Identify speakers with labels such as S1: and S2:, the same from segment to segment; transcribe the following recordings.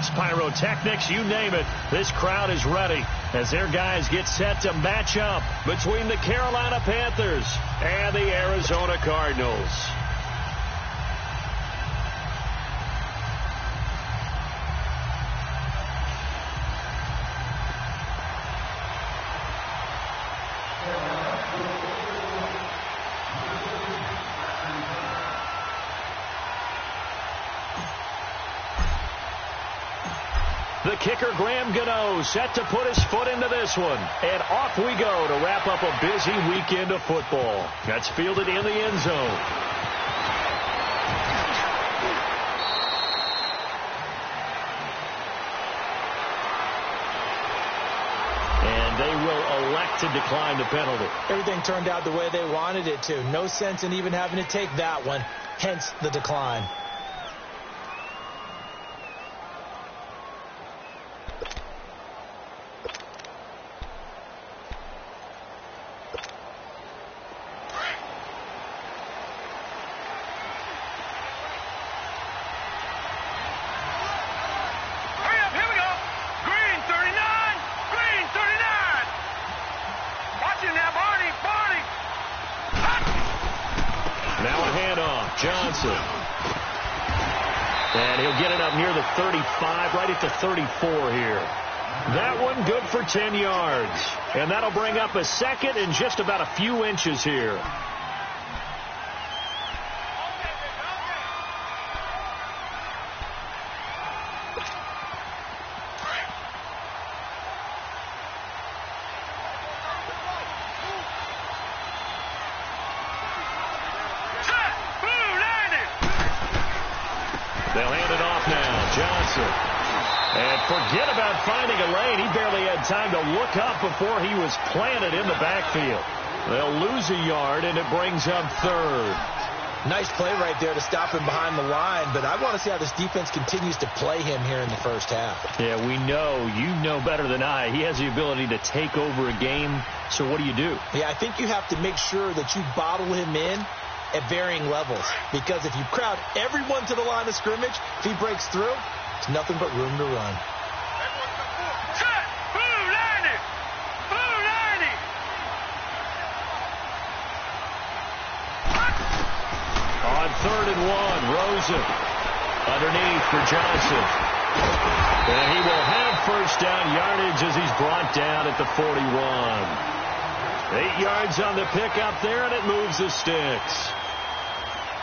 S1: lights, pyrotechnics, you name it. This crowd is ready as their guys get set to match up between the Carolina Panthers and the Arizona Cardinals. The kicker, Graham Gano, set to put his foot into this one. And off we go to wrap up a busy weekend of football. That's fielded in the end zone. And they will elect to decline the penalty.
S2: Everything turned out the way they wanted it to. No sense in even having to take that one. Hence the decline.
S1: Johnson. And he'll get it up near the 35, right at the 34 here. That one good for 10 yards. And that'll bring up a second in just about a few inches here. They'll hand it off now. Johnson. And forget about finding a lane. He barely had time to look up before he was planted in the backfield. They'll lose a yard, and it brings up third.
S2: Nice play right there to stop him behind the line, but I want to see how this defense continues to play him here in the first half.
S1: Yeah, we know. You know better than I. He has the ability to take over a game, so what do you do?
S2: Yeah, I think you have to make sure that you bottle him in at varying levels, because if you crowd everyone to the line of scrimmage, if he breaks through, it's nothing but room to run.
S1: On 3rd and 1, Rosen underneath for Johnson. And he will have first down yardage as he's brought down at the 41. 8 yards on the pickup there, and it moves the sticks.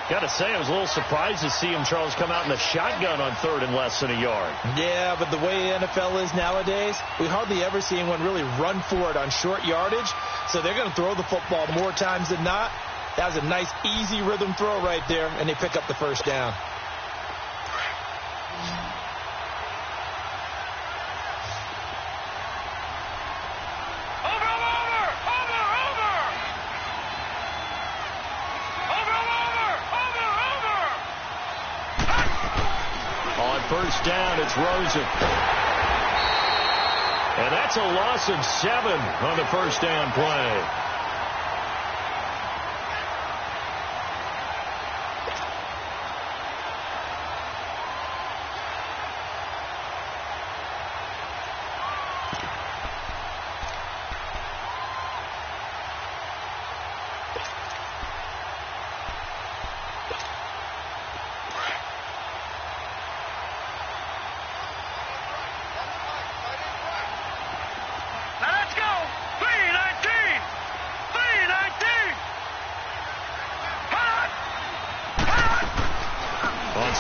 S1: Got to say, I was a little surprised to see him, Charles, come out in the shotgun on 3rd and less than a yard.
S2: Yeah, but the way the NFL is nowadays, we hardly ever see anyone really run for it on short yardage. So they're going to throw the football more times than not. That was a nice, easy rhythm throw right there, and they pick up the first down.
S1: First down, it's Rosen. And that's a loss of 7 on the first down play.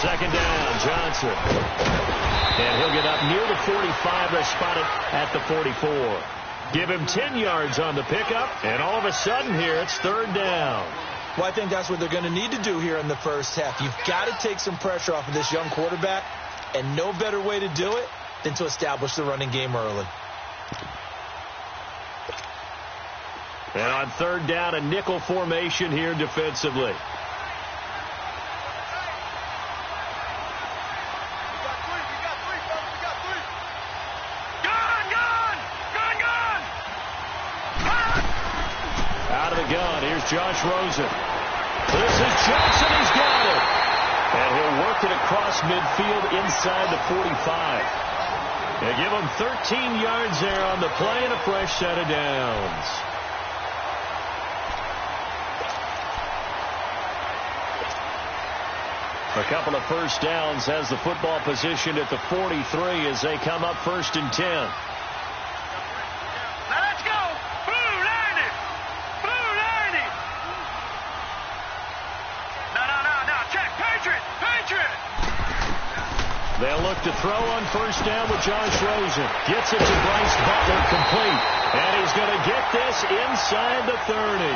S1: Second down, Johnson. And he'll get up near the 45. They spot it at the 44. Give him 10 yards on the pickup, and all of a sudden here it's 3rd down.
S2: Well, I think that's what they're going to need to do here in the first half. You've got to take some pressure off of this young quarterback, and no better way to do it than to establish the running game early.
S1: And on 3rd down, a nickel formation here defensively. Josh Rosen. This is Johnson. He's got it. And he'll work it across midfield inside the 45. They give him 13 yards there on the play and a fresh set of downs. A couple of first downs has the football position at the 43 as they come up 1st and 10.
S3: Now let's go. Blue 90. Blue 90. No. Check. Patriot.
S1: They'll look to throw on first down with Josh Rosen. Gets it to Bryce Butler, complete. And he's going to get this inside the 30.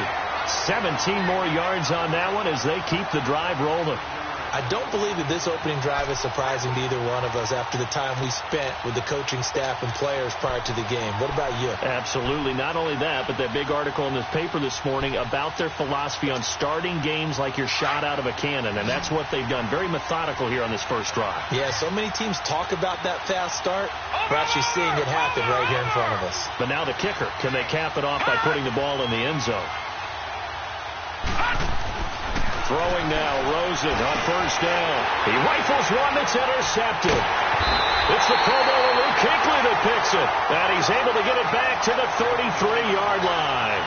S1: 17 more yards on that one as they keep the drive rolling.
S2: I don't believe that this opening drive is surprising to either one of us after the time we spent with the coaching staff and players prior to the game. What about you?
S1: Absolutely. Not only that, but that big article in the paper this morning about their philosophy on starting games like you're shot out of a cannon, and that's what they've done. Very methodical here on this first drive.
S2: Yeah, so many teams talk about that fast start. We're actually seeing it happen right here in front of us.
S1: But now the kicker. Can they cap it off by putting the ball in the end zone? Throwing now, Rosen on first down. He rifles one that's intercepted. It's the Pro Bowler Luke Kuechly that picks it. And he's able to get it back to the 33-yard line.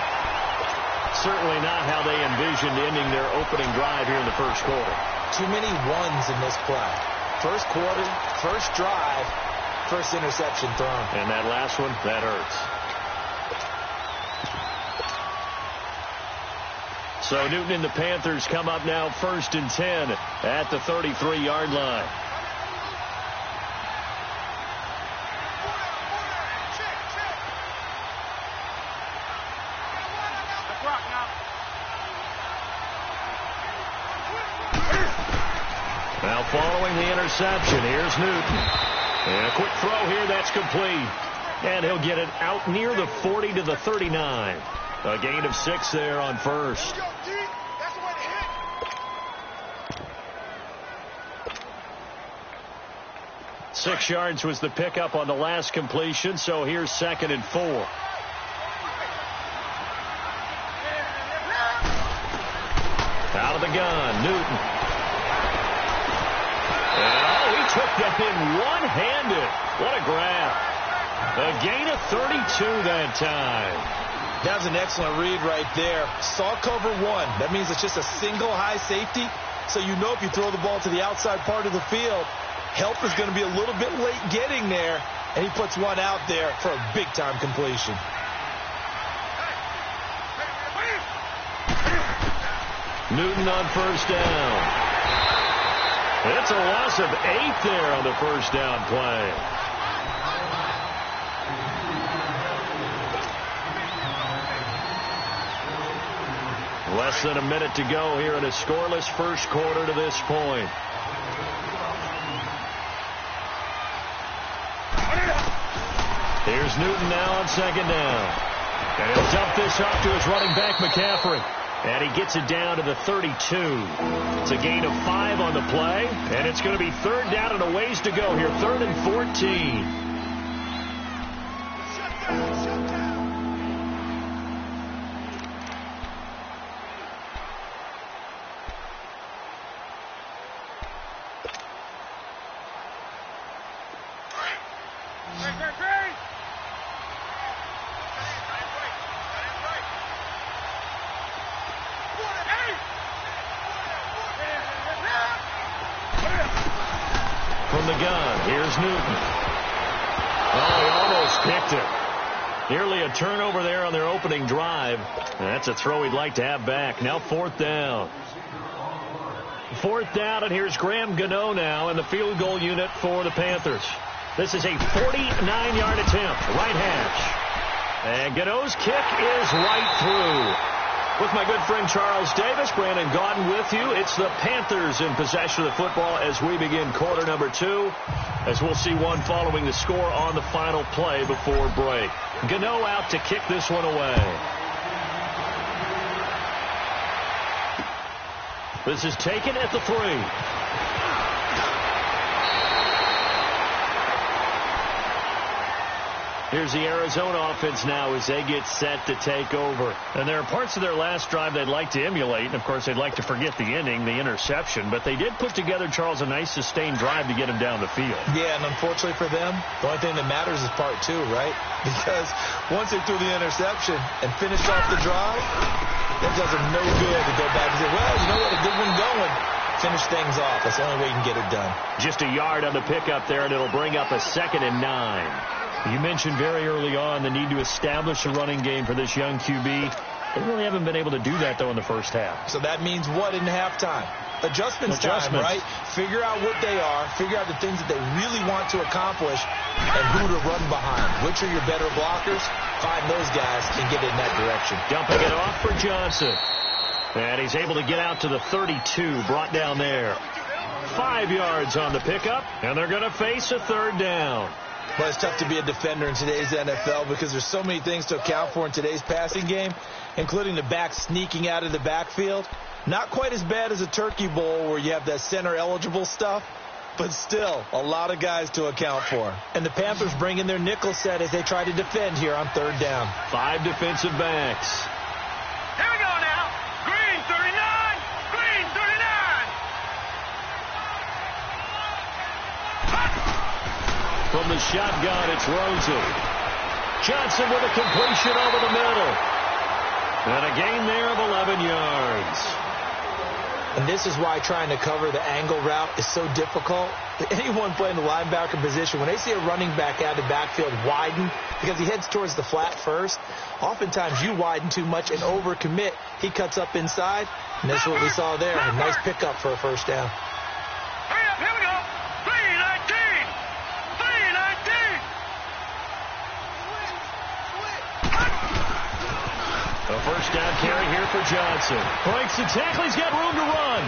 S1: Certainly not how they envisioned ending their opening drive here in the first quarter.
S2: Too many ones in this play. First quarter, first drive, first interception thrown.
S1: And that last one, that hurts. So Newton and the Panthers come up now 1st and 10 at the 33-yard line. Now following the interception, here's Newton. And a quick throw here, that's complete. And he'll get it out near the 40 to the 39. A gain of 6 there on first. 6 yards was the pickup on the last completion, so here's 2nd and 4. Out of the gun, Newton. And he took that in one-handed. What a grab. A gain of 32 that time.
S2: That was an excellent read right there. Saw cover one. That means it's just a single high safety. So you know if you throw the ball to the outside part of the field, help is going to be a little bit late getting there. And he puts one out there for a big-time completion.
S1: Newton on first down. It's a loss of 8 there on the first down play. Less than a minute to go here in a scoreless first quarter to this point. Here's Newton now on 2nd down. And he'll dump this off to his running back, McCaffrey. And he gets it down to the 32. It's a gain of 5 on the play. And it's going to be 3rd down and a ways to go here. 3rd and 14. From the gun, here's Newton. Oh, he almost picked it. Nearly a turnover there on their opening drive. That's a throw he'd like to have back. Now 4th down. 4th down, and here's Graham Gano now in the field goal unit for the Panthers. This is a 49-yard attempt, right hash. And Gano's kick is right through. With my good friend Charles Davis, Brandon Gaudin with you. It's the Panthers in possession of the football as we begin quarter number 2. As we'll see one following the score on the final play before break. Gano out to kick this one away. This is taken at the 3. Here's the Arizona offense now as they get set to take over. And there are parts of their last drive they'd like to emulate. And, of course, they'd like to forget the ending, the interception. But they did put together, Charles, a nice sustained drive to get him down the field.
S2: Yeah, and unfortunately for them, the only thing that matters is part two, right? Because once they threw the interception and finished off the drive, that does them no good to go back and say, well, you know what, a good one going. Finish things off. That's the only way you can get it done.
S1: Just a yard on the pickup there, and it'll bring up a 2nd and 9. You mentioned very early on the need to establish a running game for this young QB. They really haven't been able to do that, though, in the first half.
S2: So that means what in halftime? Adjustments time, right? Figure out what they are. Figure out the things that they really want to accomplish and who to run behind. Which are your better blockers? Find those guys and get in that direction.
S1: Dumping it off for Johnson. And he's able to get out to the 32, brought down there. 5 yards on the pickup, and they're going to face a 3rd down.
S2: Well, it's tough to be a defender in today's NFL because there's so many things to account for in today's passing game, including the back sneaking out of the backfield. Not quite as bad as a turkey bowl where you have that center-eligible stuff, but still a lot of guys to account for. And the Panthers bring in their nickel set as they try to defend here on 3rd down.
S1: 5 defensive backs.
S3: Here we go now. Green 39. Green 39.
S1: From the shotgun, it's Rosen. Johnson with a completion over the middle. And a gain there of 11 yards.
S2: And this is why trying to cover the angle route is so difficult. Anyone playing the linebacker position, when they see a running back out of the backfield widen, because he heads towards the flat first, oftentimes you widen too much and overcommit. He cuts up inside, and that's what we saw there. A nice pickup for a 1st down.
S3: Hurry up, here we go. 319. 319.
S1: A 1st down carry here for Johnson. Breaks the tackle. He's got room to run.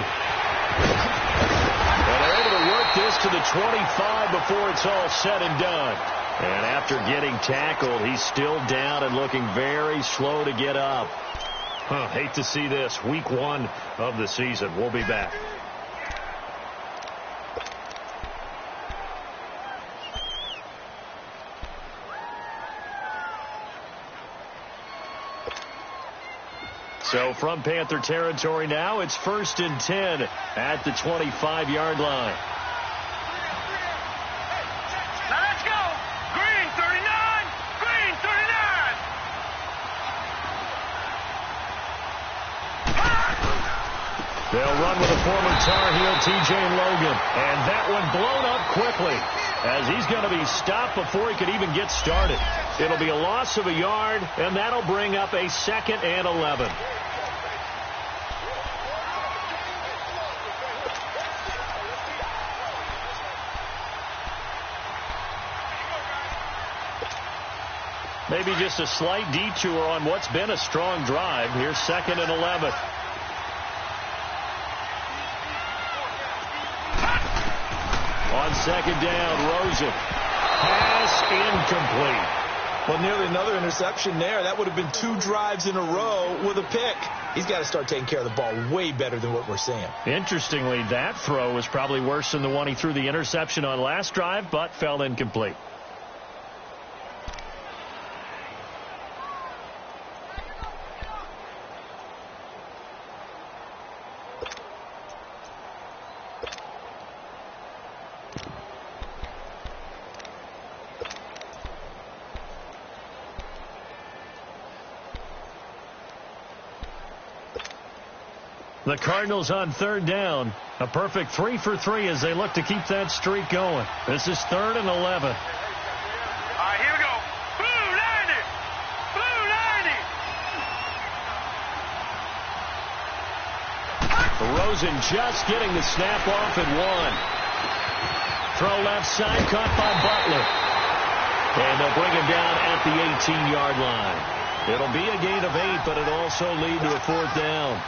S1: And they're able to work this to the 25 before it's all said and done. And after getting tackled, he's still down and looking very slow to get up. Hate to see this. Week 1 of the season. We'll be back. So from Panther territory now, it's 1st and 10 at the 25-yard line.
S3: Now let's go. Green 39. Green 39.
S1: They'll run with a former Tar Heel, TJ Logan. And that one blown up quickly as he's going to be stopped before he could even get started. It'll be a loss of a yard, and that'll bring up a 2nd and 11. Maybe just a slight detour on what's been a strong drive. Here's 2nd and 11. On 2nd down, Rosen. Pass incomplete.
S2: Well, nearly another interception there. That would have been 2 drives in a row with a pick. He's got to start taking care of the ball way better than what we're seeing.
S1: Interestingly, that throw was probably worse than the one he threw the interception on last drive, but fell incomplete. The Cardinals on 3rd down. A perfect 3 for 3 as they look to keep that streak going. This is 3rd and 11.
S3: All right, here we go. Blue 90. Blue 90.
S1: Rosen just getting the snap off at 1. Throw left side, caught by Butler. And they'll bring him down at the 18-yard line. It'll be a gain of 8, but it'll also lead to a 4th down.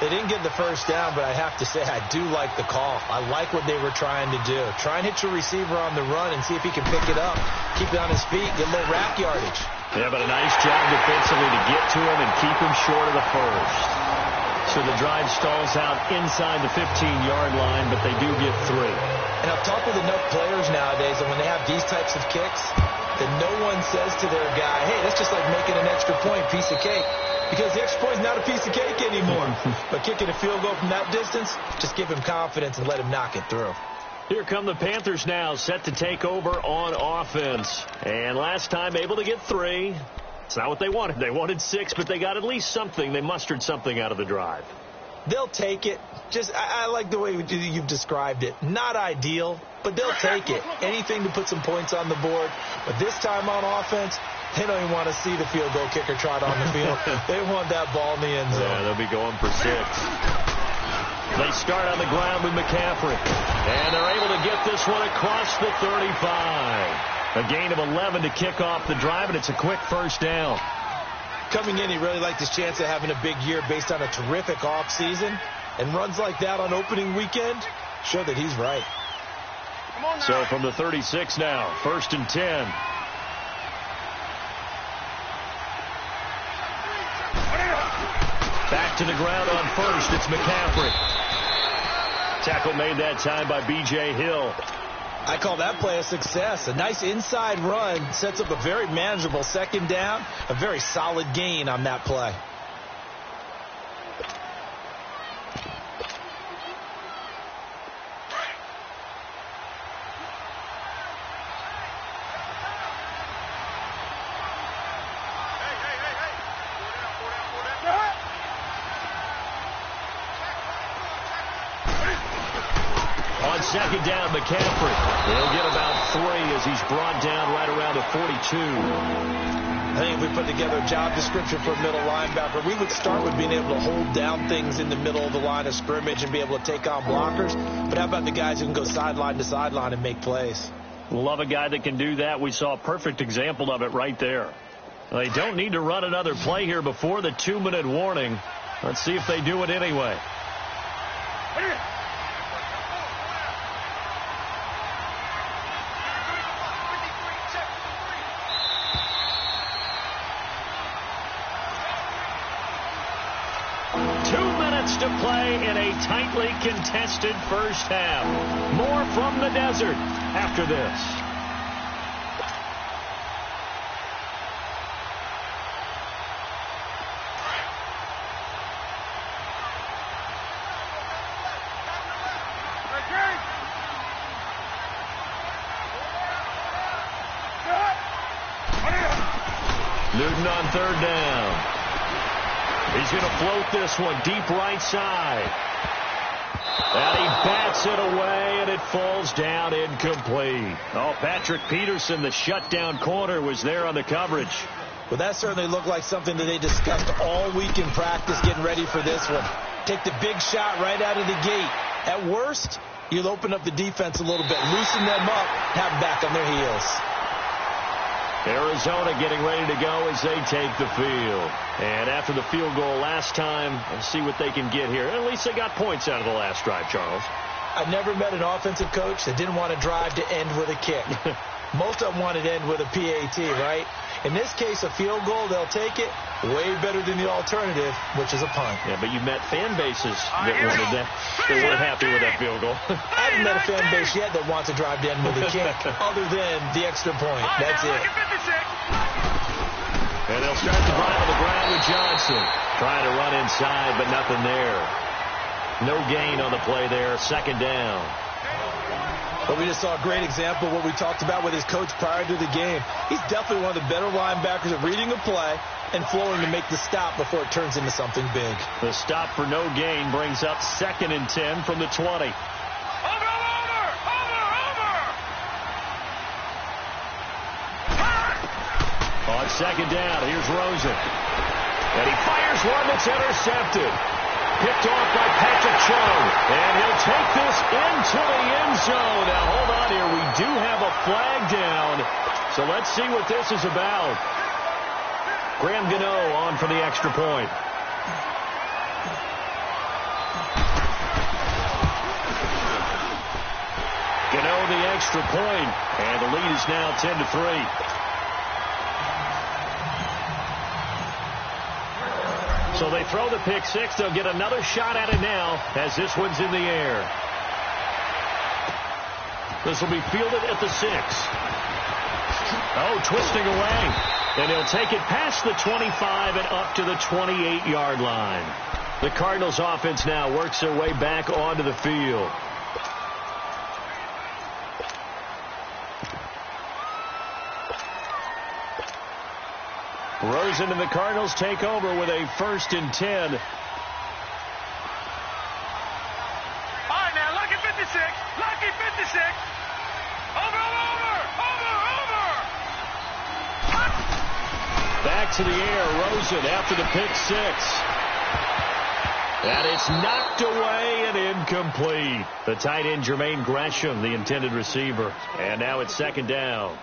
S2: They didn't get the 1st down, but I have to say I do like the call. I like what they were trying to do. Try and hit your receiver on the run and see if he can pick it up. Keep it on his feet, get a little rack yardage.
S1: Yeah, but a nice job defensively to get to him and keep him short of the 1st. So the drive stalls out inside the 15-yard line, but they do get 3.
S2: And I've talked with enough players nowadays that when they have these types of kicks, then no one says to their guy, hey, that's just like making an extra point, piece of cake. Because the extra point is not a piece of cake anymore. But kicking a field goal from that distance, just give him confidence and let him knock it through.
S1: Here come the Panthers now, set to take over on offense. And last time able to get 3. It's not what they wanted. They wanted 6, but they got at least something. They mustered something out of the drive.
S2: They'll take it. I like the way you've described it. Not ideal, but they'll take it. Anything to put some points on the board. But this time on offense, they don't even want to see the field goal kicker trot on the field. They want that ball in the end zone.
S1: Yeah, they'll be going for 6. They start on the ground with McCaffrey. And they're able to get this one across the 35. A gain of 11 to kick off the drive, and it's a quick first down.
S2: Coming in, he really liked his chance of having a big year based on a terrific offseason. And runs like that on opening weekend show that he's right.
S1: So from the 36 now, 1st and 10. Back to the ground on first. It's McCaffrey. Tackle made that time by B.J. Hill.
S2: I call that play a success. A nice inside run sets up a very manageable second down. A very solid gain on that play.
S1: Second down, McCaffrey. He'll get about 3 as he's brought down right around the 42.
S2: I think if we put together a job description for a middle linebacker, we would start with being able to hold down things in the middle of the line of scrimmage and be able to take on blockers. But how about the guys who can go sideline to sideline and make plays?
S1: Love a guy that can do that. We saw a perfect example of it right there. They don't need to run another play here before the 2-minute warning. Let's see if they do it anyway. 2 minutes to play in a tightly contested first half. More from the desert after this. Newton on 3rd down. He's going to float this one deep right side. And he bats it away, and it falls down incomplete. Oh, Patrick Peterson, the shutdown corner, was there on the coverage.
S2: Well, that certainly looked like something that they discussed all week in practice getting ready for this one. Take the big shot right out of the gate. At worst, you'll open up the defense a little bit, loosen them up, have them back on their heels.
S1: Arizona getting ready to go as they take the field. And after the field goal last time, let's see what they can get here. At least they got points out of the last drive, Charles.
S2: I've never met an offensive coach that didn't want to drive to end with a kick. Most of them wanted to end with a PAT, right? In this case, a field goal, they'll take it. Way better than the alternative, which is a punt.
S1: Yeah, but you met fan bases that wanted that. They weren't happy with that field goal.
S2: I haven't met a fan base yet that wants to drive to end with a kick, other than the extra point. That's it.
S1: And they'll start the drive on the ground with Johnson. Trying to run inside, but nothing there. No gain on the play there. 2nd down.
S2: But we just saw a great example of what we talked about with his coach prior to the game. He's definitely one of the better linebackers at reading a play and flowing to make the stop before it turns into something big.
S1: The stop for no gain brings up 2nd and 10 from the 20. On 2nd down, here's Rosen. And he fires one that's intercepted. Picked off by Patrick Chung. And he'll take this into the end zone. Now, hold on here. We do have a flag down. So let's see what this is about. Graham Gano on for the extra point. Gano the extra point. And the lead is now 10-3. So they throw the pick six. They'll get another shot at it now as this one's in the air. This will be fielded at the 6. Oh, twisting away. And he'll take it past the 25 and up to the 28-yard line. The Cardinals offense now works their way back onto the field. Rosen and the Cardinals take over with a 1st and 10.
S3: All right, now, lucky 56. Lucky 56. Over.
S1: Back to the air, Rosen after the pick 6. And it's knocked away and incomplete. The tight end, Jermaine Gresham, the intended receiver. And now it's 2nd down.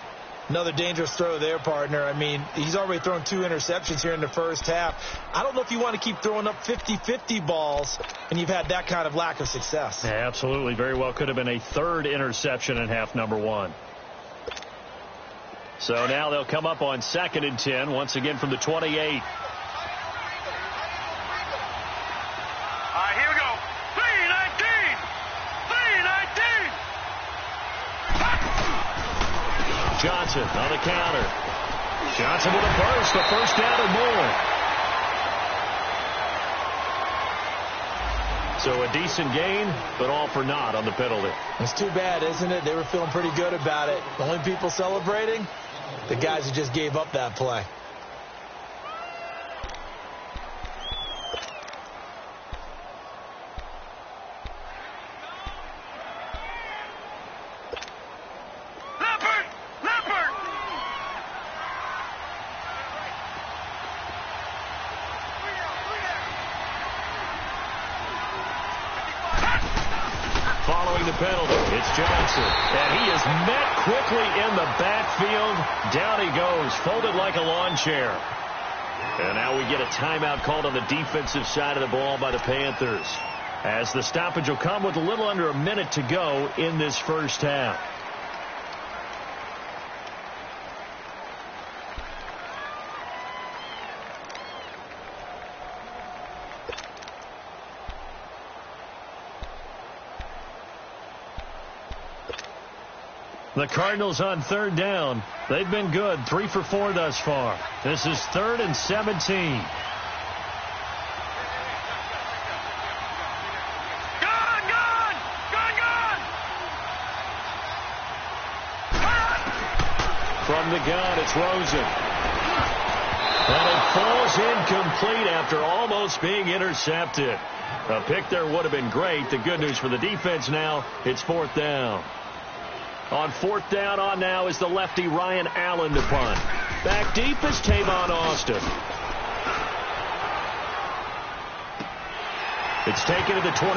S2: Another dangerous throw there, partner. I mean, he's already thrown 2 interceptions here in the first half. I don't know if you want to keep throwing up 50-50 balls, and you've had that kind of lack of success.
S1: Yeah, absolutely. Very well could have been a 3rd interception in half number 1. So now they'll come up on 2nd and 10, once again from the 28.
S3: All right, here we go. 3-19. 3-19.
S1: Johnson on the counter. Johnson with a burst, a 1st down or more. So a decent gain, but all for naught on the penalty.
S2: It's too bad, isn't it? They were feeling pretty good about it. The only people celebrating, the guys who just gave up that play.
S1: Following the penalty, it's Johnson. And he is met quickly in the backfield. Down he goes, folded like a lawn chair. And now we get a timeout called on the defensive side of the ball by the Panthers, as the stoppage will come with a little under a minute to go in this first half. The Cardinals on 3rd down. They've been good, 3 for 4 thus far. This is 3rd and 17.
S3: Gone!
S1: From the gun, it's Rosen. And it falls incomplete after almost being intercepted. A pick there would have been great. The good news for the defense now, it's 4th down. On 4th down on now is the lefty Ryan Allen to punt. Back deep is Tavon Austin. It's taken to the 26.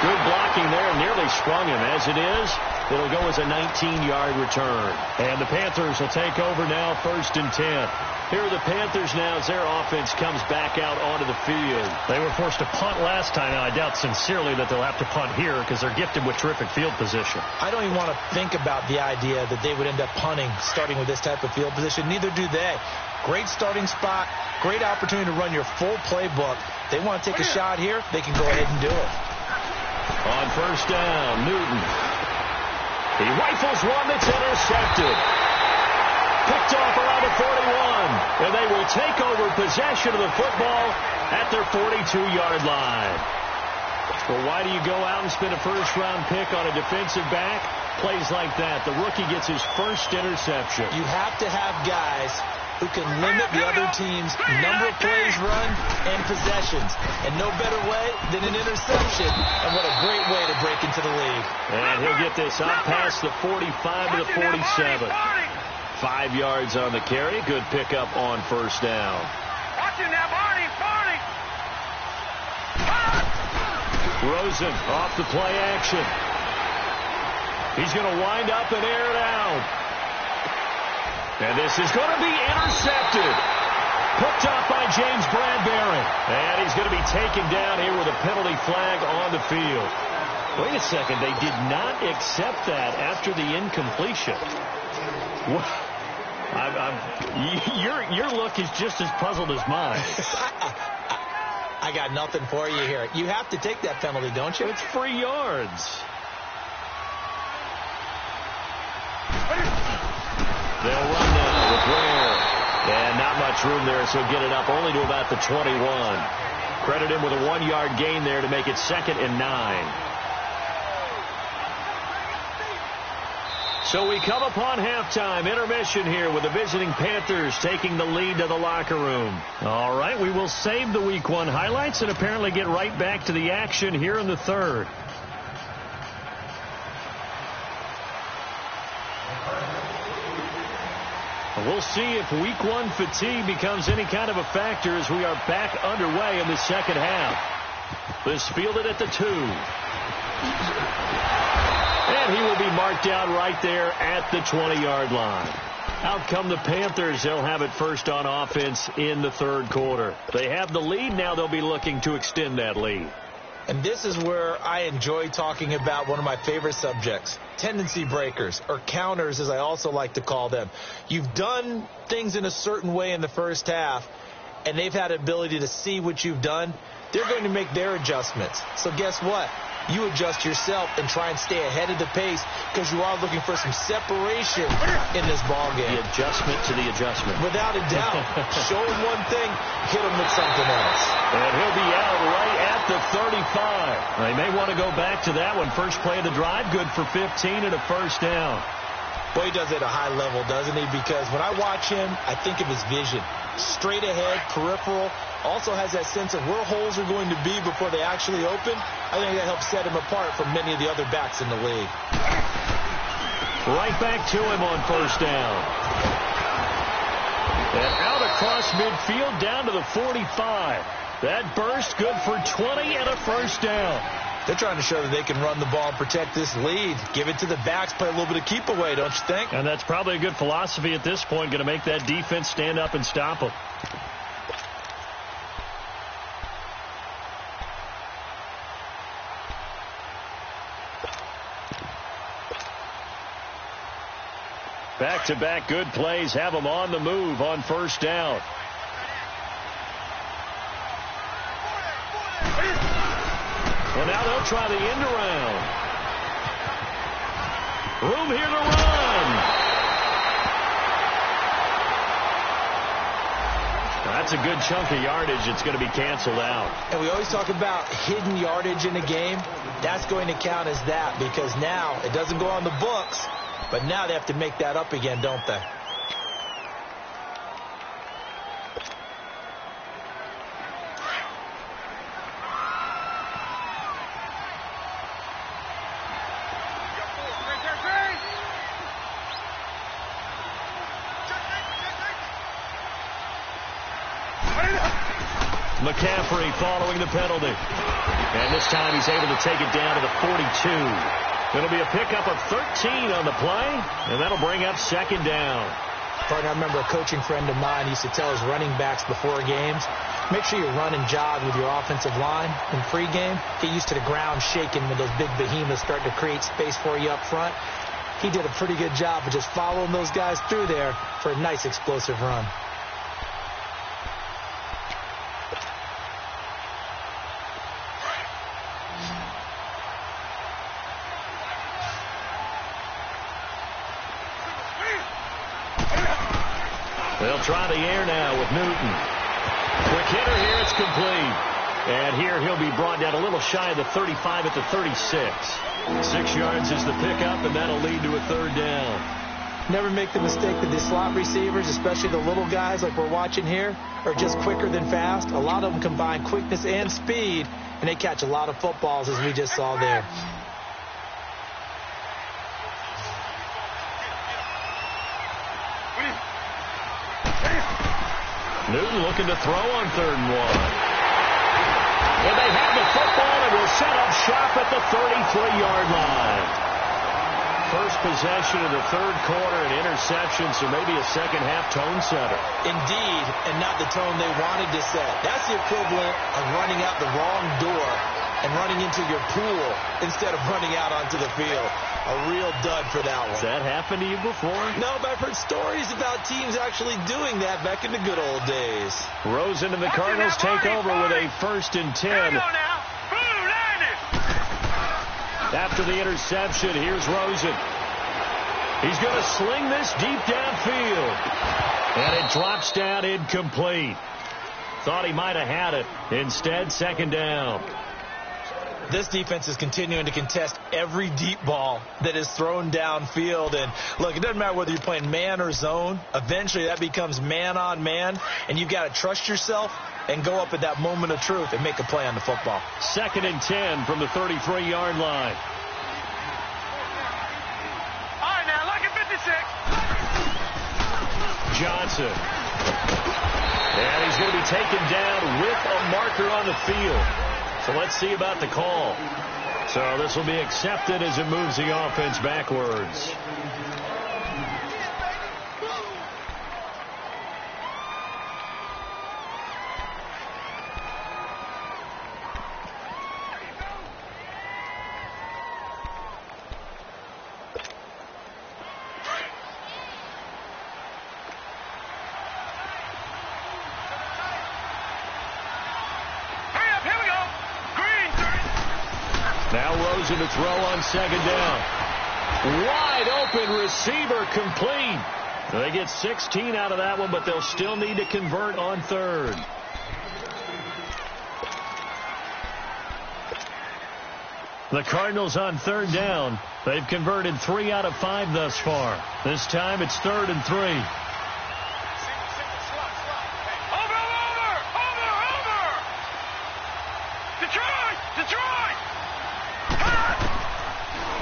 S1: Good blocking there, nearly sprung him. As it is, it'll go as a 19-yard return. And the Panthers will take over now, 1st and 10. Here are the Panthers now as their offense comes back out onto the field.
S4: They were forced to punt last time. Now, I doubt sincerely that they'll have to punt here because they're gifted with terrific field position.
S2: I don't even want to think about the idea that they would end up punting starting with this type of field position. Neither do they. Great starting spot, great opportunity to run your full playbook. They want to take a shot here, they can go ahead and do it.
S1: On 1st down, Newton. He rifles one that's intercepted. Picked off around the 41. And they will take over possession of the football at their 42-yard line. Well, why do you go out and spend a 1st-round pick on a defensive back? Plays like that. The rookie gets his 1st interception.
S2: You have to have guys who can limit the other team's number of plays run and possessions. And no better way than an interception. And what a great way to break into the league.
S1: And he'll get this up past the 45 to the 47. 5 yards on the carry. Good pickup on 1st down.
S3: Watch it now, Barney.
S1: Rosen off the play action. He's going to wind up and air it out. And this is going to be intercepted. Picked off by James Bradbury. And he's going to be taken down here with a penalty flag on the field. Wait a second. They did not accept that after the incompletion. Your look is just as puzzled as mine.
S2: I got nothing for you here. You have to take that penalty, don't you?
S1: It's free yards. They'll run now with Ware. And not much room there, so get it up only to about the 21. Credit him with a 1-yard gain there to make it 2nd and 9. So we come upon halftime, intermission here with the visiting Panthers taking the lead to the locker room.
S4: All right, we will save the Week 1 highlights and apparently get right back to the action here in the third. We'll see if Week 1 fatigue becomes any kind of a factor as we are back underway in the second half. This fielded at the 2. And he will be marked down right there at the 20-yard line. Out come the Panthers. They'll have it first on offense in the third quarter. They have the lead. Now they'll be looking to extend that lead.
S2: And this is where I enjoy talking about one of my favorite subjects, tendency breakers, or counters as I also like to call them. You've done things in a certain way in the first half, and they've had the ability to see what you've done. They're going to make their adjustments. So guess what? You adjust yourself and try and stay ahead of the pace because you are looking for some separation in this ballgame.
S1: The adjustment to the adjustment.
S2: Without a doubt. Show him one thing, hit him with something else.
S1: And he'll be out right at the 35.
S4: They may want to go back to that one. First play of the drive, good for 15 and a first down.
S2: Boy, he does it at a high level, doesn't he? Because when I watch him, I think of his vision. Straight ahead, peripheral. Also has that sense of where holes are going to be before they actually open. I think that helps set him apart from many of the other backs in the league.
S1: Right back to him on first down. And out across midfield down to the 45. That burst good for 20 and a first down.
S2: They're trying to show that they can run the ball and protect this lead. Give it to the backs, play a little bit of keep away, don't you think?
S4: And that's probably a good philosophy at this point, going to make that defense stand up and stop them. Back-to-back good plays have them on the move on first down. Well, now they'll try the end around. Room here to run. That's a good chunk of yardage. It's going to be canceled out.
S2: And we always talk about hidden yardage in a game. That's going to count as that because now it doesn't go on the books, but now they have to make that up again, don't they?
S1: McCaffrey following the penalty. And this time he's able to take it down to the 42. It'll be a pickup of 13 on the play, and that'll bring up second down.
S2: Partner, I remember a coaching friend of mine used to tell his running backs before games, make sure you run and jog with your offensive line in pregame. Get used to the ground shaking when those big behemoths start to create space for you up front. He did a pretty good job of just following those guys through there for a nice explosive run.
S1: They'll try the air now with Newton. Quick hitter here, it's complete. And here he'll be brought down a little shy of the 35 at the 36. 6 yards is the pickup, and that'll lead to a third down.
S2: Never make the mistake that the slot receivers, especially the little guys like we're watching here, are just quicker than fast. A lot of them combine quickness and speed, and they catch a lot of footballs, as we just saw there.
S1: Newton looking to throw on 3rd and 1. And they have the football and will set up shop at the 33-yard line. First possession of the third quarter, an interception, so maybe a second-half tone setter.
S2: Indeed, and not the tone they wanted to set. That's the equivalent of running out the wrong door and running into your pool instead of running out onto the field. A real dud for that one.
S1: Has that happened to you before?
S2: No, but I've heard stories about teams actually doing that back in the good old days.
S1: Rosen and the Cardinals take over with a 1st and 10. After the interception, here's Rosen.
S4: He's going to sling this deep downfield. And it drops down incomplete. Thought he might have had it. Instead, second down.
S2: This defense is continuing to contest every deep ball that is thrown downfield. And, look, it doesn't matter whether you're playing man or zone. Eventually, that becomes man on man. And you've got to trust yourself and go up at that moment of truth and make a play on the football.
S4: 2nd and 10 from the 33-yard line.
S3: All right, now, look at 56.
S4: Johnson. And he's going to be taken down with a marker on the field. So let's see about the call. So this will be accepted as it moves the offense backwards. Now Rosen to throw on second down. Wide open receiver complete. They get 16 out of that one, but they'll still need to convert on third. The Cardinals on third down. They've converted 3 out of 5 thus far. This time it's 3rd and 3.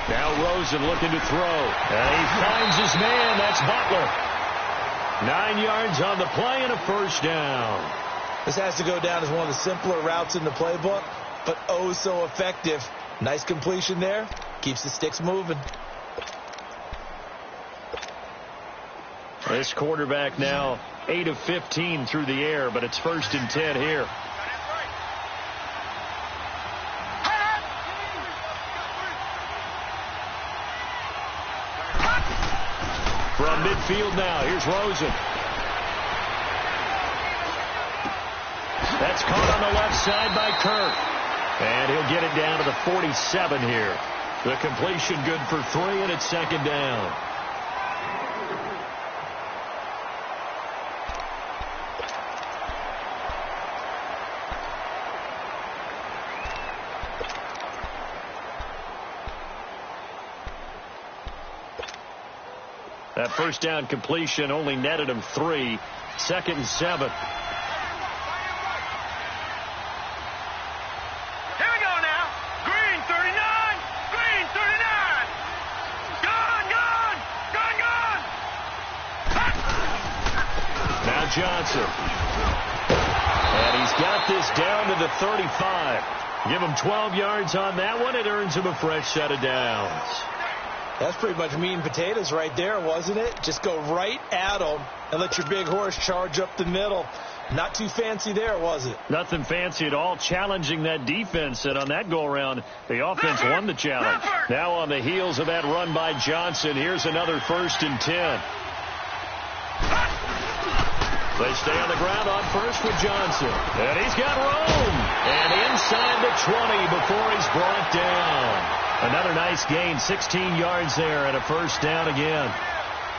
S4: Now Rosen looking to throw. And he finds his man. That's Butler. 9 yards on the play and a first down.
S2: This has to go down as one of the simpler routes in the playbook, but oh so effective. Nice completion there. Keeps the sticks moving.
S4: This quarterback now 8 of 15 through the air, but it's 1st and 10 here. From midfield now, here's Rosen. That's caught on the left side by Kirk. And he'll get it down to the 47 here. The completion good for 3, and it's second down. That first down completion only netted him 3. 2nd and 7.
S3: Here we go now. Green 39. Green 39. Gone, gone, gone, gone.
S4: Now Johnson. And he's got this down to the 35. Give him 12 yards on that one. It earns him a fresh set of downs.
S2: That's pretty much meat and potatoes right there, wasn't it? Just go right at them and let your big horse charge up the middle. Not too fancy there, was it?
S4: Nothing fancy at all, challenging that defense. And on that go-around, the offense won the challenge. Now on the heels of that run by Johnson, here's another 1st and 10. They stay on the ground on first with Johnson. And he's got room. And inside the 20 before he's brought down. Another nice gain, 16 yards there and a first down again.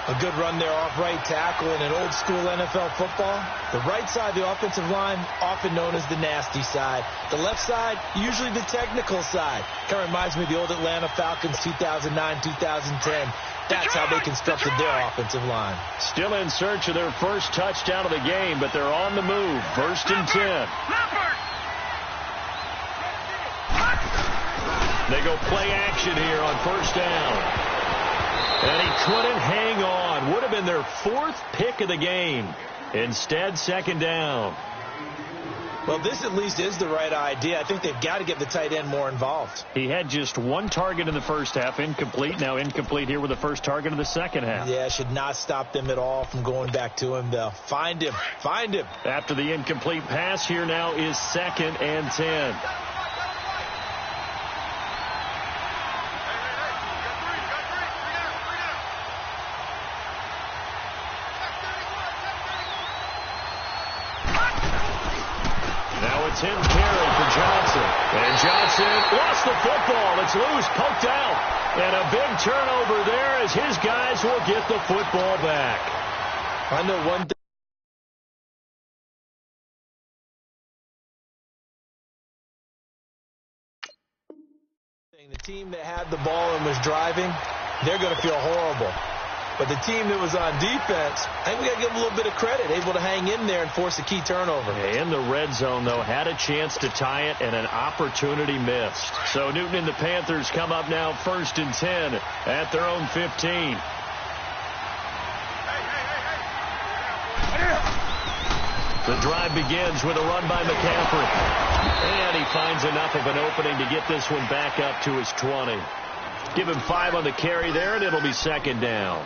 S2: A good run there off right tackle in an old school NFL football. The right side of the offensive line, often known as the nasty side. The left side, usually the technical side. Kind of reminds me of the old Atlanta Falcons 2009-2010. That's how they constructed their offensive line.
S4: Still in search of their first touchdown of the game, but they're on the move. 1st and 10. They go play action here on first down. And he couldn't hang on. Would have been their 4th pick of the game. Instead, second down.
S2: Well, this at least is the right idea. I think they've got to get the tight end more involved.
S4: He had just 1 target in the first half, incomplete. Now incomplete here with the first target of the second half.
S2: Yeah, should not stop them at all from going back to him, though. Find him. Find him.
S4: After the incomplete pass, here now is 2nd and 10. Tim carry for
S1: Johnson. And Johnson lost the football. It's loose, poked out. And a big turnover there as his guys will get the football back.
S2: I know one thing. The team that had the ball and was driving, they're going to feel horrible. But the team that was on defense, I think we got to give them a little bit of credit, able to hang in there and force a key turnover.
S1: In the red zone, though, had a chance to tie it and an opportunity missed. So Newton and the Panthers come up now 1st and 10 at their own 15. The drive begins with a run by McCaffrey. And he finds enough of an opening to get this one back up to his 20. Give him 5 on the carry there, and it'll be 2nd down.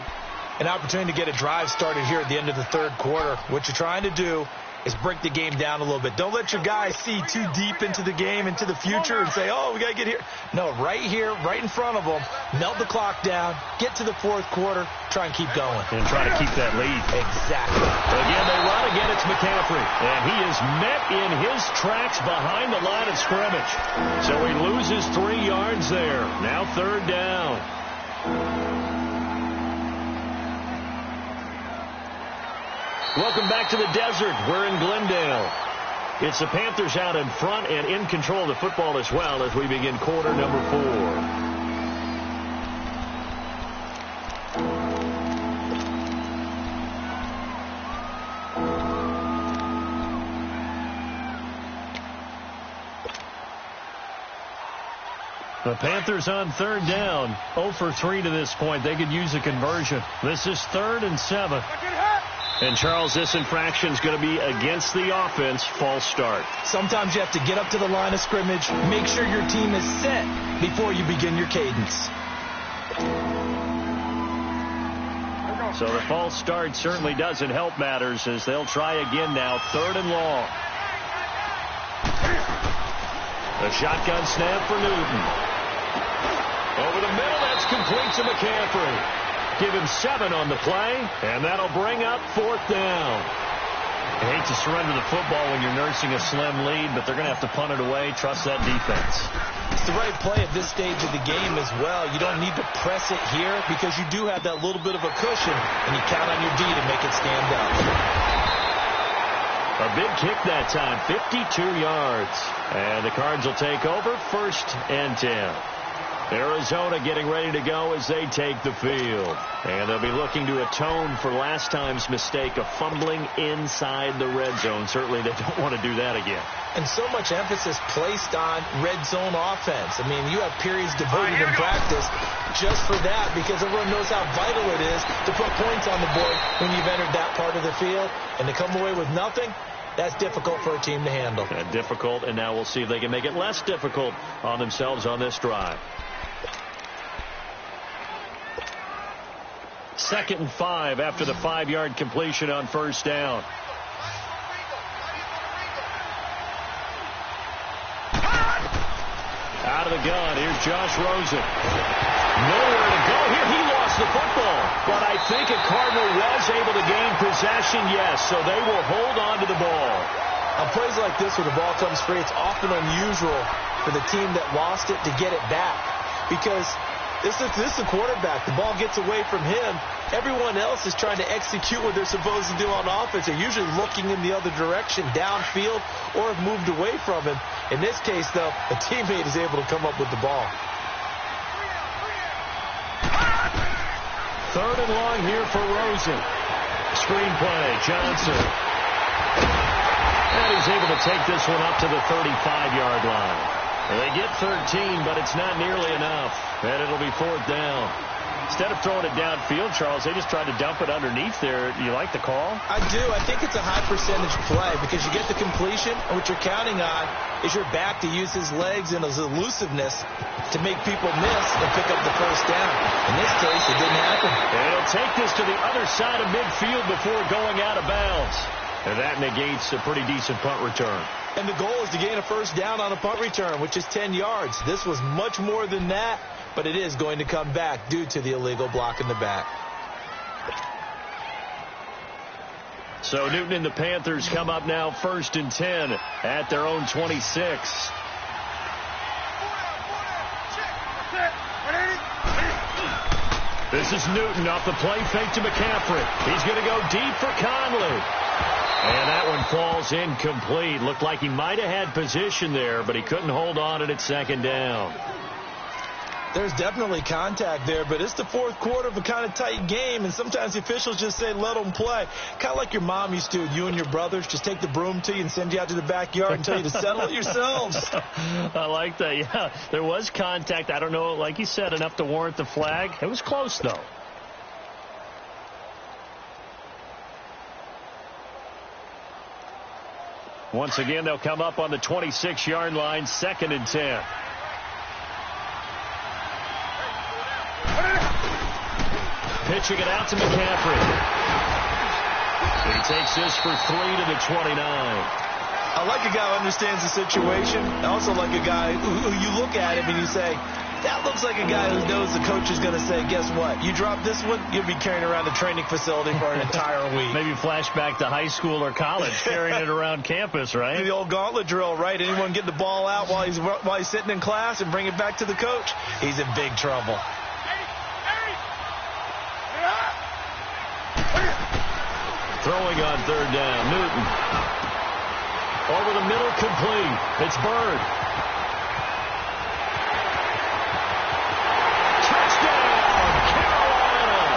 S2: An opportunity to get a drive started here at the end of the 3rd quarter. What you're trying to do is break the game down a little bit. Don't let your guys see too deep into the game, into the future, and say, oh, we got to get here. No, right here, right in front of them, melt the clock down, get to the 4th quarter, try and keep going.
S1: And try to keep that lead.
S2: Exactly.
S1: Again, they run. Again, it's McCaffrey. And he is met in his tracks behind the line of scrimmage. So he loses 3 yards there. Now 3rd down. Welcome back to the desert. We're in Glendale. It's the Panthers out in front and in control of the football as well as we begin quarter number 4. The Panthers on 3rd down, 0 for 3 to this point. They could use a conversion. This is 3rd and 7. And, Charles, this infraction is going to be against the offense. False start.
S2: Sometimes you have to get up to the line of scrimmage, make sure your team is set before you begin your cadence.
S1: So the false start certainly doesn't help matters as they'll try again now. 3rd and long. A shotgun snap for Newton. Over the middle, that's complete to McCaffrey. Give him 7 on the play, and that'll bring up 4th down. I hate to surrender the football when you're nursing a slim lead, but they're going to have to punt it away. Trust that defense.
S2: It's the right play at this stage of the game as well. You don't need to press it here because you do have that little bit of a cushion, and you count on your D to make it stand up.
S1: A big kick that time, 52 yards. And the Cards will take over 1st and 10. Arizona getting ready to go as they take the field. And they'll be looking to atone for last time's mistake of fumbling inside the red zone. Certainly they don't want to do that again.
S2: And so much emphasis placed on red zone offense. I mean, you have periods devoted in practice just for that because everyone knows how vital it is to put points on the board when you've entered that part of the field. And to come away with nothing, that's difficult for a team to handle.
S1: Difficult, and now we'll see if they can make it less difficult on themselves on this drive. 2nd and 5 after the 5-yard completion on 1st down. Out of the gun, here's Josh Rosen. Nowhere to go here. He lost the football. But I think a Cardinal was able to gain possession, yes, so they will hold on to the ball.
S2: On plays like this where the ball comes free, it's often unusual for the team that lost it to get it back because this is the quarterback. The ball gets away from him. Everyone else is trying to execute what they're supposed to do on offense. They're usually looking in the other direction, downfield, or have moved away from him. In this case, though, a teammate is able to come up with the ball.
S1: 3rd and long here for Rosen. Screen play, Johnson. And he's able to take this one up to the 35-yard line. They get 13, but it's not nearly enough. And it'll be 4th down. Instead of throwing it downfield, Charles, they just tried to dump it underneath there. You like the call?
S2: I do. I think it's a high percentage play because you get the completion, and what you're counting on is your back to use his legs and his elusiveness to make people miss and pick up the 1st down. In this case, it didn't happen.
S1: And he'll take this to the other side of midfield before going out of bounds. And that negates a pretty decent punt return.
S2: And the goal is to gain a 1st down on a punt return, which is 10 yards. This was much more than that, but it is going to come back due to the illegal block in the back.
S4: So Newton and the Panthers come up now 1st and 10 at their own 26. This is Newton off the play fake to McCaffrey. He's going to go deep for Conley. And that one falls incomplete. Looked like he might have had position there, but he couldn't hold on at 2nd down.
S2: There's definitely contact there, but it's the 4th quarter of a kind of tight game, and sometimes the officials just say, let them play. Kind of like your mom used to, you and your brothers, just take the broom to you and send you out to the backyard and tell you to settle it yourselves.
S4: I like that, yeah. There was contact. I don't know, like you said, enough to warrant the flag. It was close, though. Once again, they'll come up on the 26-yard line, 2nd and 10. Pitching it out to McCaffrey. He takes this for 3 to the 29.
S2: I like a guy who understands the situation. I also like a guy who you look at him and you say, that looks like a guy who knows the coach is going to say, guess what? You drop this one, you'll be carrying around the training facility for an entire week.
S4: Maybe flashback to high school or college, carrying it around campus, right?
S2: The old gauntlet drill, right? Anyone get the ball out while he's sitting in class and bring it back to the coach? He's in big trouble.
S4: Throwing on 3rd down, Newton. Over the middle, complete. It's Bird. Touchdown, Carolina.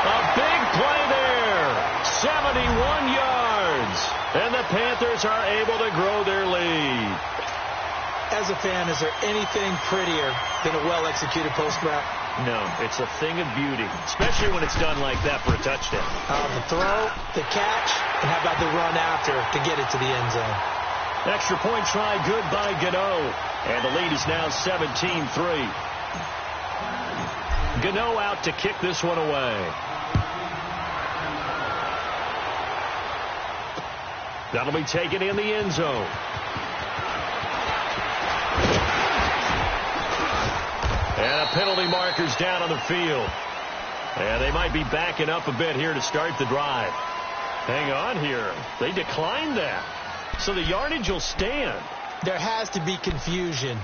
S4: A big play there. 71 yards. And the Panthers are able to grow their lead.
S2: As a fan, is there anything prettier than a well-executed post route?
S4: No, it's a thing of beauty, especially when it's done like that for a touchdown.
S2: The throw, the catch, and how about the run after to get it to the end zone?
S4: Extra point try, good by Gano. And the lead is now 17-3. Gano out to kick this one away. That'll be taken in the end zone. And a penalty marker's down on the field. And they might be backing up a bit here to start the drive. Hang on here. They declined that. So the yardage will stand.
S2: There has to be confusion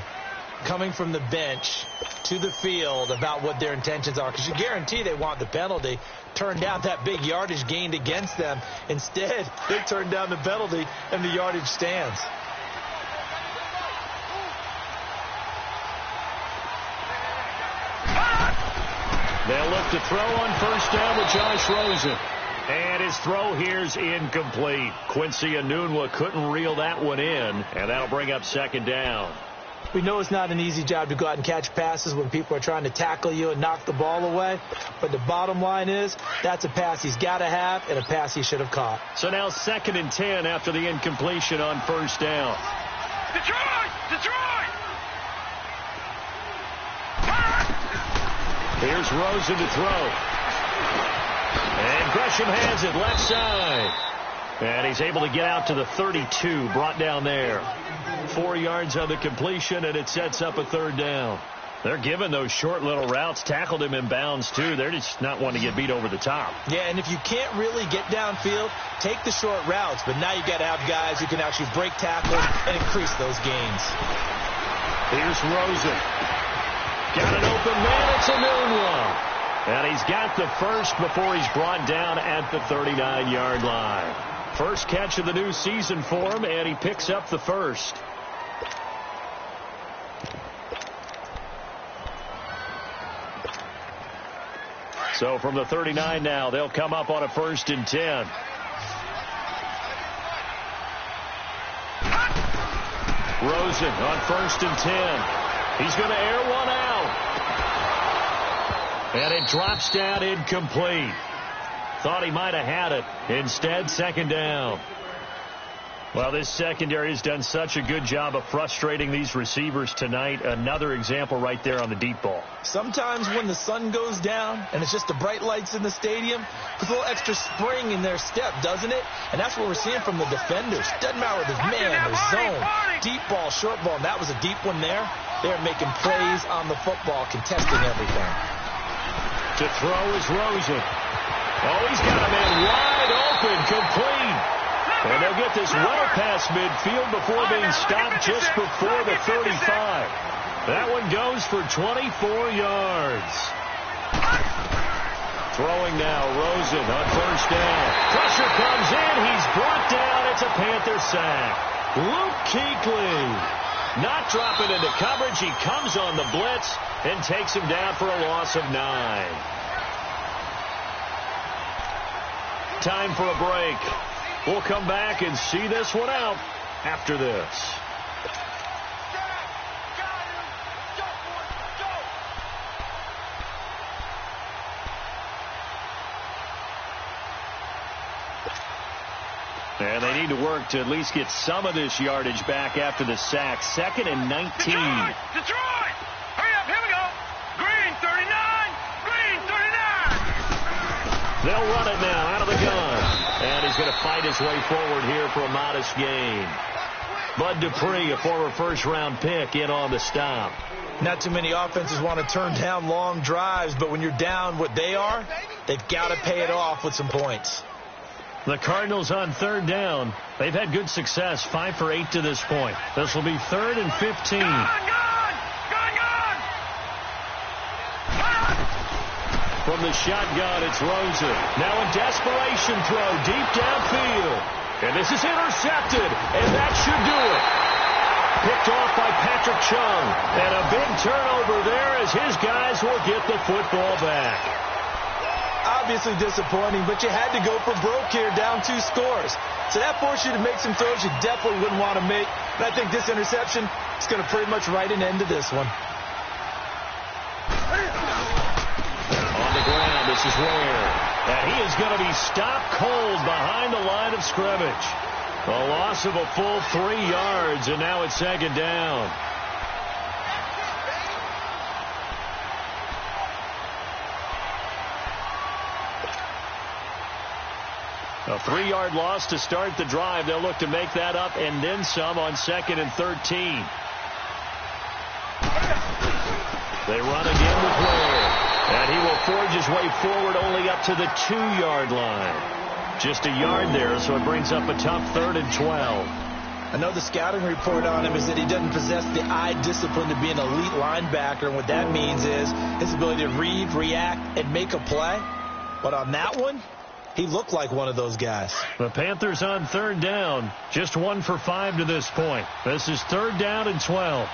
S2: coming from the bench to the field about what their intentions are, because you guarantee they want the penalty. Turned down that big yardage gained against them. Instead, they turned down the penalty, and the yardage stands.
S4: They'll look to throw on 1st down with Josh Rosen. And his throw here's incomplete. Quincy Enunwa couldn't reel that one in, and that'll bring up 2nd down.
S2: We know it's not an easy job to go out and catch passes when people are trying to tackle you and knock the ball away. But the bottom line is that's a pass he's got to have and a pass he should have caught.
S4: So now 2nd and 10 after the incompletion on 1st down.
S3: Detroit! Detroit!
S4: Here's Rosen to throw. And Gresham has it left side. And he's able to get out to the 32, brought down there. 4 yards on the completion, and it sets up a 3rd down. They're giving those short little routes. Tackled him in bounds, too. They're just not wanting to get beat over the top.
S2: Yeah, and if you can't really get downfield, take the short routes. But now you got to have guys who can actually break tackles and increase those gains.
S4: Here's Rosen. Got an open man. It's Enunwa. And he's got the first before he's brought down at the 39-yard line. First catch of the new season for him, and he picks up the first. So from the 39 now, they'll come up on a 1st and 10. Rosen on 1st and 10. He's going to air one out. And it drops down incomplete. Thought he might have had it. Instead, 2nd down. Well, this secondary has done such a good job of frustrating these receivers tonight. Another example right there on the deep ball.
S2: Sometimes when the sun goes down and it's just the bright lights in the stadium, there's a little extra spring in their step, doesn't it? And that's what we're seeing from the defenders. Doesn't matter whether it's man or zone, deep ball, short ball. And that was a deep one there. They're making plays on the football, contesting everything.
S4: To throw is Rosen. Oh, he's got a man wide open. open, complete. And they'll get this well past midfield before being stopped just before the 35. That one goes for 24 yards. Throwing now, Rosen on first down. Pressure comes in. He's brought down. It's a Panther sack. Luke Kuechly not dropping into coverage. He comes on the blitz and takes him down for a loss of 9. Time for a break. We'll come back and see this one out after this. And they need to work to at least get some of this yardage back after the sack. 2nd and 19.
S3: Detroit! Hurry up, here we go. Green 39, Green 39.
S4: They'll run it now out of the gun. And he's going to fight his way forward here for a modest gain. Bud Dupree, a former first-round pick, in on the stop.
S2: Not too many offenses want to turn down long drives, but when you're down what they are, they've got to pay it off with some points.
S4: The Cardinals on 3rd down. They've had good success, 5 for 8 to this point. This will be 3rd and 15. From the shotgun, it's Rosen. Now a desperation throw deep downfield. And this is intercepted, and that should do it. Picked off by Patrick Chung. And a big turnover there as his guys will get the football back.
S2: Obviously disappointing, but you had to go for broke here, down 2 scores. So that forced you to make some throws you definitely wouldn't want to make. And I think this interception is going to pretty much write an end to this one.
S4: On the ground, this is Ware. And he is going to be stopped cold behind the line of scrimmage. A loss of a full 3 yards, and now it's 2nd down. A 3-yard loss to start the drive. They'll look to make that up and then some on 2nd and 13. They run again with Ware. And he will forge his way forward only up to the 2-yard line. Just a yard there, so it brings up a tough 3rd and 12.
S2: I know the scouting report on him is that he doesn't possess the eye discipline to be an elite linebacker. And what that means is his ability to read, react, and make a play. But on that one, he looked like one of those guys.
S4: The Panthers on 3rd down. Just 1 for 5 to this point. This is 3rd down and 12.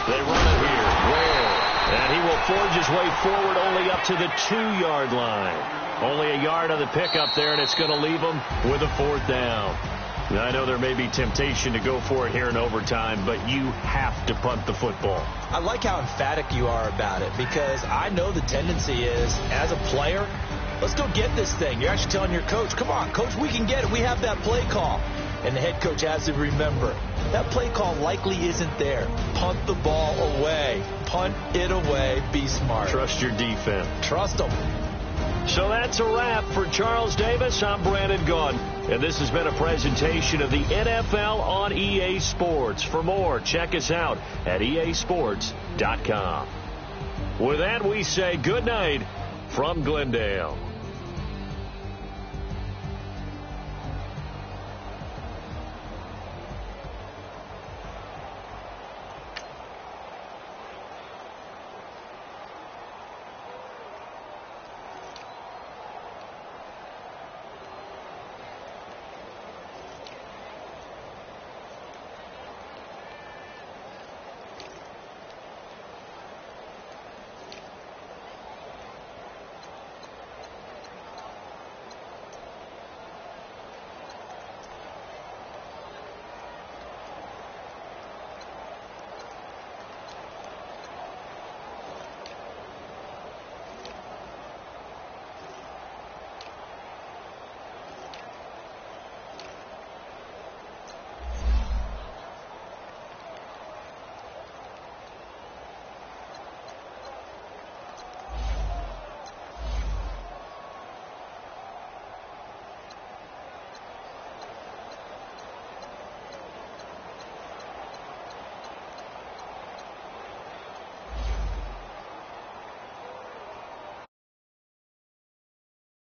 S4: They run it here. Ware. And he will forge his way forward only up to the 2-yard line. Only a yard on the pickup there, and it's going to leave him with a 4th down. Now, I know there may be temptation to go for it here in overtime, but you have to punt the football.
S2: I like how emphatic you are about it, because I know the tendency is, as a player, let's go get this thing. You're actually telling your coach, come on, coach, we can get it. We have that play call. And the head coach has to remember, that play call likely isn't there. Punt the ball away. Punt it away. Be smart.
S4: Trust your defense.
S2: Trust them.
S4: So that's a wrap for Charles Davis. I'm Brandon Gaudin, and this has been a presentation of the NFL on EA Sports. For more, check us out at easports.com. With that, we say good night from Glendale.